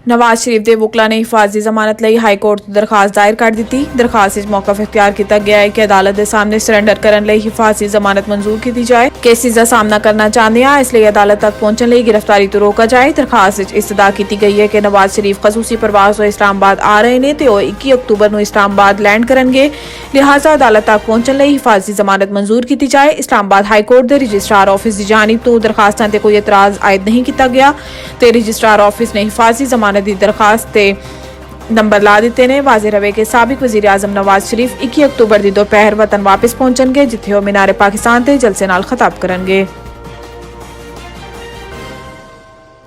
नवाज शरीफ के वकला ने हिफाजती जमानत लई हाई कोर्ट तो दरखास्त दायर कर दी। दरखास्त विच मौकफ इख्तियार किया गया है कि अदालत के सामने सरेंडर करने लई हिफाजती जमानत मंजूर की जाए। केसिस का सामना करना चाहते हैं, इसलिए अदालत तक पहुंचने लई गिरफ्तारी तो रोका जाए। दरखास्त विच इस्तदा की गई है कि नवाज शरीफ खसूसी प्रवास तो इस्लामाबाद आ रहे हैं तो 21 अक्तूबर को इस्लामाबाद लैंड करेंगे, लिहाजा अदालत तक पहुंचने लई हिफाजती जमानत मंजूर की जाए। इस्लामाबाद हाई कोर्ट के रजिस्ट्रार ऑफिस की जानिब तो दरखास्तों से कोई एतराज आयद नहीं किया गया तो रजिस्ट्रार ऑफिस ने हिफाजती जमानत की दरखास्त नंबर ला दिते ने। वाज़े रवे के साबिक वज़ीर आज़म नवाज शरीफ 21 अक्तूबर की दोपहर वतन वापस पहुंचणगे, जिथे वह मीनारे पाकिस्तान से जलसे नाल खिताब करनगे।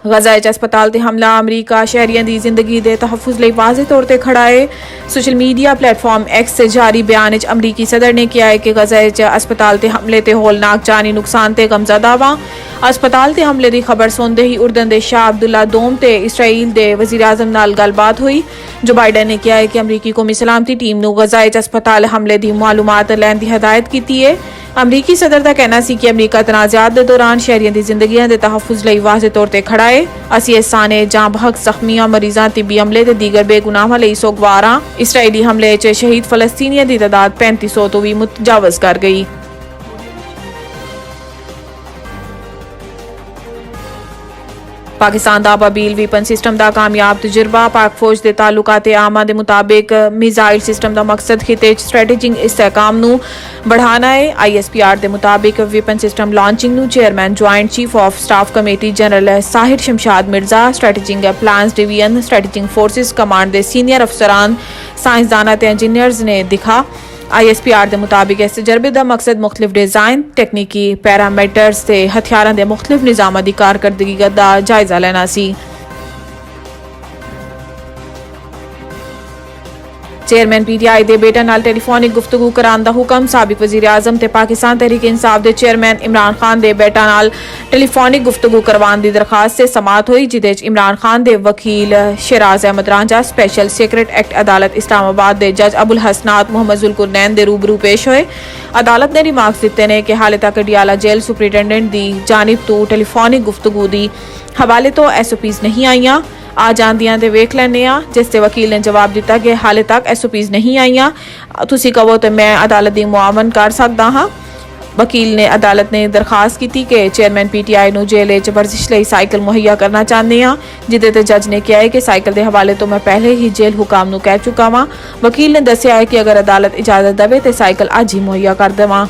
गजा अस्पताल ते हमला अमरीका शहरियों की जिंदगी के तहफुज लई वाज़े तौर पर खड़ा है। सोशल मीडिया प्लेटफॉर्म एक्स से जारी बयान अमरीकी सदर ने कहा है कि गजा अस्पताल ते हमले ते होलनाक जानी नुकसान ते गमजदा वा। अस्पताल ते हमले की खबर सुनते ही उर्दन के शाह अब्दुल्ला दोम ते इसराइल के वज़ीर आज़म नाल गलबात हुई। जो बाइडन ने कहा है कि अमरीकी कौमी सलामती टीम नूं गजा अस्पताल हमले की मालूमात लैण की हदायत की है। अमरीकी सदर का कहना सी कि अमरीका तनाज़ात के दौरान शहरियों की जिंदगियों के तहफुज लई वाज़े तौर पर खड़ा है। असी इस साने जां बहक जख्मियां मरीजां तिब्बी हमले ते दीगर बेगुनाहां लई सोगवार हां। इसराइली हमले च शहीद फलस्तीनियों की तादाद 3500 तो भी मुतजावज कर गई। पाकिस्तान का अबाबील वीपन सिस्टम का कामयाब तजुर्बा। पाक फौज के ताल्लुकात आमा के मुताबिक मिसाइल सिस्टम का मकसद खिते स्ट्रैटेजिक इस्तेहकाम नूं बढ़ाना है। ISPR के मुताबिक वीपन सिस्टम लॉन्चिंग नूं chairman joint chief of staff committee general Sahir Shamshad Mirza, strategic plans division strategic forces command के सीनियर अफसरान, साइंसदाना ते इंजीनियर्स ने दिखा। ISPR के मुताबिक इस तजर्बे का मकसद मुख्तलिफ डिजाइन, तकनीकी पैरामीटर्स से हथियारों के मुख्तलिफ निज़ामां की कारकर्दगी का जायजा लेना सी। चेयरमैन PTI के बेटा नाल टेलीफोनिक गुफ्तगू कराने का हुक्म। साबिक वज़ीर आज़म ते पाकिस्तान तहरीक इंसाफ के चेयरमैन इमरान खान के बेटा नाल टेलीफोनिक गुफ्तगू करवाने की दरखास्त से समात हुई, जिदे इमरान खान के वकील Sharaz Ahmad Ranjha special secret act अदालत इस्लामाबाद के जज अबुल हसनात मोहम्मद जुल्कुरनैन के रूबरू पेश हुए। अदालत ने रिमार्क्स दिते ने कि हाले तक अडियाला जेल सुपरिटेंडेंट की जानिब तो टेलीफोनिक गुफ्तगू की हवाले तो SOPs नहीं आईयां। आ जांदियां ते वेख लैने आ, जिस ते वकील ने जवाब दिता कि हाले तक SOPs नहीं आईयां, तुसी कहो तो मैं अदालत की मुआवन कर सकदा हाँ। वकील ने अदालत ने दरखास्त की कि चेयरमैन PTI नूं जेल च वर्जिश लई साइकिल मुहैया करना चाहते हैं, जिदे ते जज ने कहा है कि साइकिल के हवाले तो मैं पहले ही जेल हुकाम नूं कह चुका वां। वकील ने दस्सिया है कि अगर अदालत इजाजत देवे तो साइकिल अज ही मुहैया कर देवां।